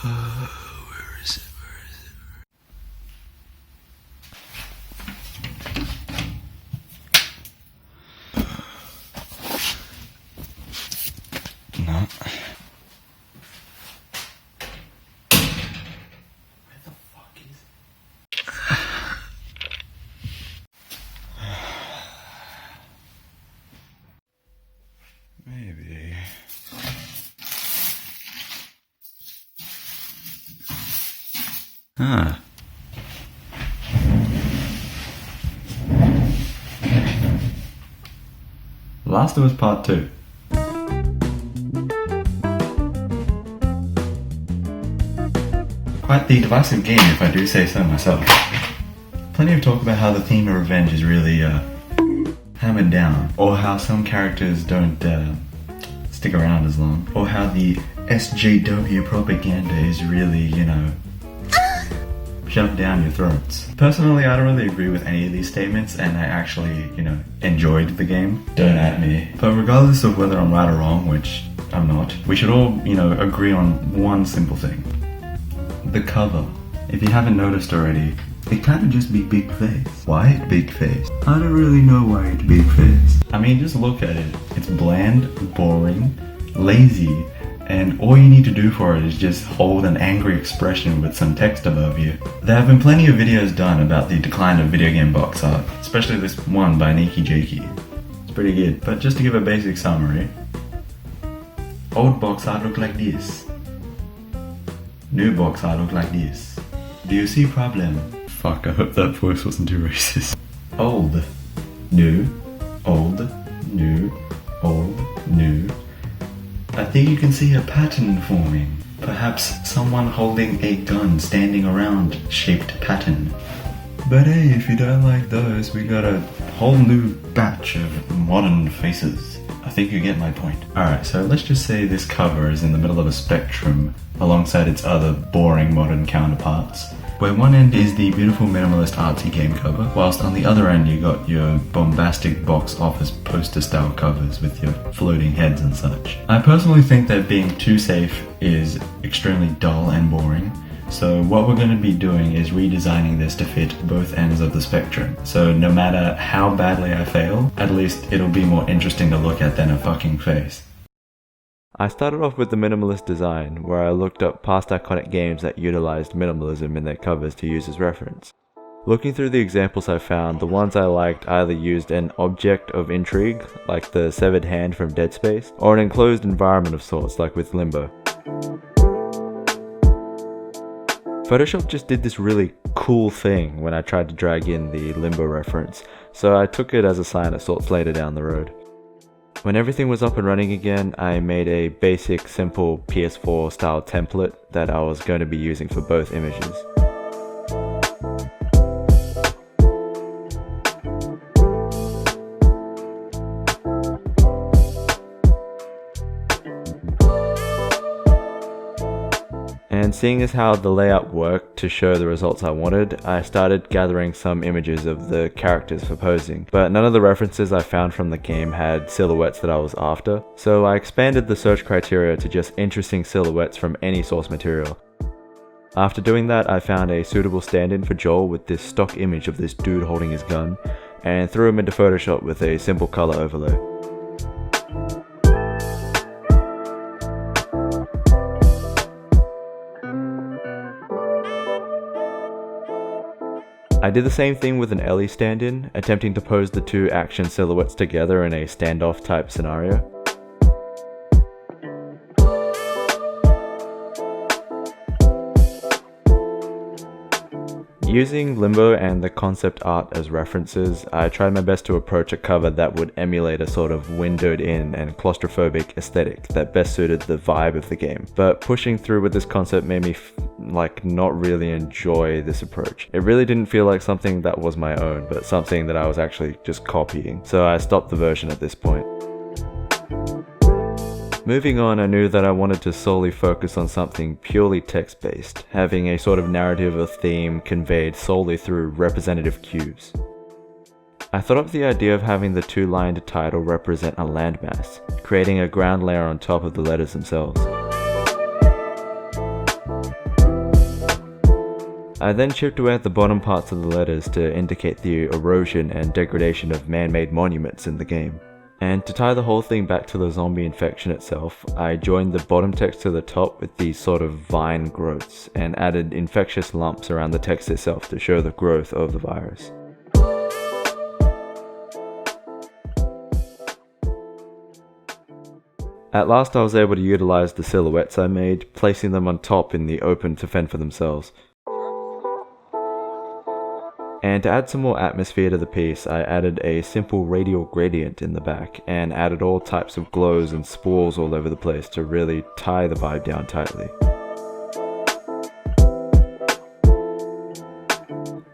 Where is it? No. Where the fuck is it? Maybe. Huh. Last of Us Part 2. Quite the divisive game, if I do say so myself. Plenty of talk about how the theme of revenge is really hammered down, or how some characters don't stick around as long, or how the SJW propaganda is really, you know, shoved down your throats. Personally, I don't really agree with any of these statements, and I actually, you know, enjoyed the game. Don't at me. But regardless of whether I'm right or wrong, which I'm not, we should all, you know, agree on one simple thing. The cover. If you haven't noticed already, it can't just be big face. Why big face? I don't really know why it's big face. I mean, just look at it. It's bland, boring, lazy, and all you need to do for it is just hold an angry expression with some text above you. There have been plenty of videos done about the decline of video game box art, especially this one by Nikki Jakey. It's pretty good, but just to give a basic summary, old box art looked like this. New box art looked like this. Do you see problem? Fuck, I hope that voice wasn't too racist. Old, new, old, new, old, new. I think you can see a pattern forming. Perhaps someone holding a gun standing around shaped pattern. But hey, if you don't like those, we got a whole new batch of modern faces. I think you get my point. Alright, so let's just say this cover is in the middle of a spectrum alongside its other boring modern counterparts, where one end is the beautiful minimalist artsy game cover, whilst on the other end you got your bombastic box office poster style covers with your floating heads and such. I personally think that being too safe is extremely dull and boring, so what we're going to be doing is redesigning this to fit both ends of the spectrum. So no matter how badly I fail, at least it'll be more interesting to look at than a fucking face. I started off with the minimalist design, where I looked up past iconic games that utilized minimalism in their covers to use as reference. Looking through the examples I found, the ones I liked either used an object of intrigue, like the severed hand from Dead Space, or an enclosed environment of sorts, like with Limbo. Photoshop just did this really cool thing when I tried to drag in the Limbo reference, so I took it as a sign of sorts later down the road. When everything was up and running again, I made a basic, simple PS4 style template that I was going to be using for both images. And seeing as how the layout worked to show the results I wanted, I started gathering some images of the characters for posing, but none of the references I found from the game had silhouettes that I was after, so I expanded the search criteria to just interesting silhouettes from any source material. After doing that, I found a suitable stand-in for Joel with this stock image of this dude holding his gun, and threw him into Photoshop with a simple color overlay. I did the same thing with an Ellie stand-in, attempting to pose the two action silhouettes together in a standoff type scenario. Using Limbo and the concept art as references, I tried my best to approach a cover that would emulate a sort of windowed in and claustrophobic aesthetic that best suited the vibe of the game. But pushing through with this concept made me not really enjoy this approach. It really didn't feel like something that was my own, but something that I was actually just copying, so I stopped the version at this point. Moving on, I knew that I wanted to solely focus on something purely text-based, having a sort of narrative or theme conveyed solely through representative cues. I thought up the idea of having the two-lined title represent a landmass, creating a ground layer on top of the letters themselves. I then chipped away at the bottom parts of the letters to indicate the erosion and degradation of man-made monuments in the game. And to tie the whole thing back to the zombie infection itself, I joined the bottom text to the top with these sort of vine growths and added infectious lumps around the text itself to show the growth of the virus. At last I was able to utilize the silhouettes I made, placing them on top in the open to fend for themselves. And to add some more atmosphere to the piece, I added a simple radial gradient in the back and added all types of glows and spools all over the place to really tie the vibe down tightly.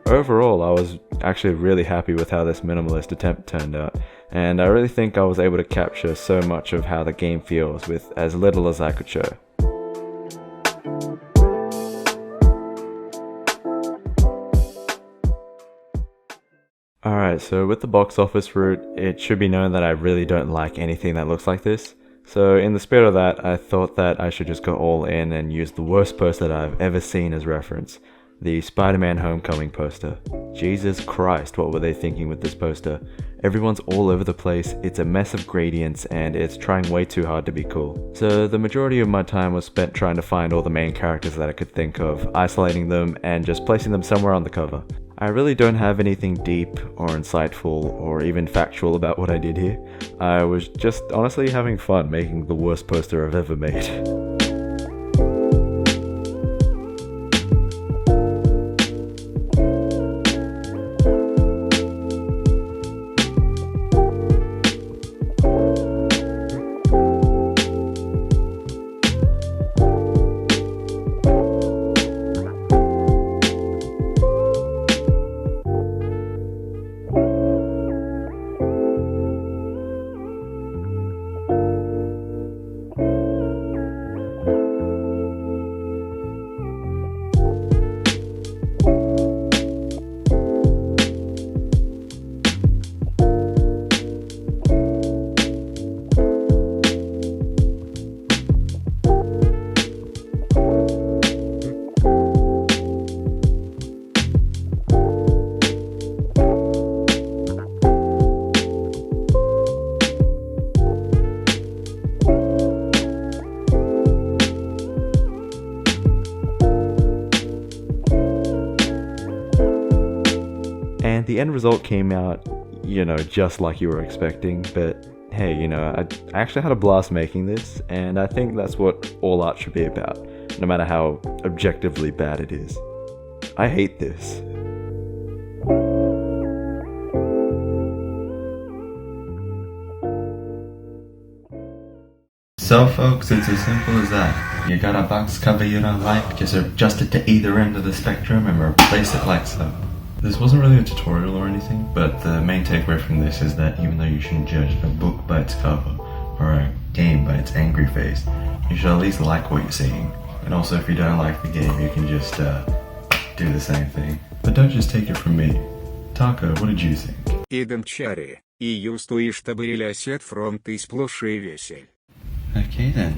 Overall, I was actually really happy with how this minimalist attempt turned out, and I really think I was able to capture so much of how the game feels with as little as I could show. Alright, so with the box office route, it should be known that I really don't like anything that looks like this. So in the spirit of that, I thought that I should just go all in and use the worst poster that I've ever seen as reference. The Spider-Man Homecoming poster. Jesus Christ, what were they thinking with this poster? Everyone's all over the place, it's a mess of gradients, and it's trying way too hard to be cool. So the majority of my time was spent trying to find all the main characters that I could think of, isolating them, and just placing them somewhere on the cover. I really don't have anything deep or insightful or even factual about what I did here. I was just honestly having fun making the worst poster I've ever made. And the end result came out, just like you were expecting, but hey, I actually had a blast making this, and I think that's what all art should be about, no matter how objectively bad it is. I hate this. So folks, it's as simple as that. You got a box cover you don't like, just adjust it to either end of the spectrum and replace it like so. This wasn't really a tutorial or anything, but the main takeaway from this is that even though you shouldn't judge a book by its cover, or a game by its angry face, you should at least like what you're seeing. And also if you don't like the game, you can just do the same thing. But don't just take it from me. Taco, what did you think? Идем чари, и юстуешь табырили осет фронт и сплошь и весель. Okay then.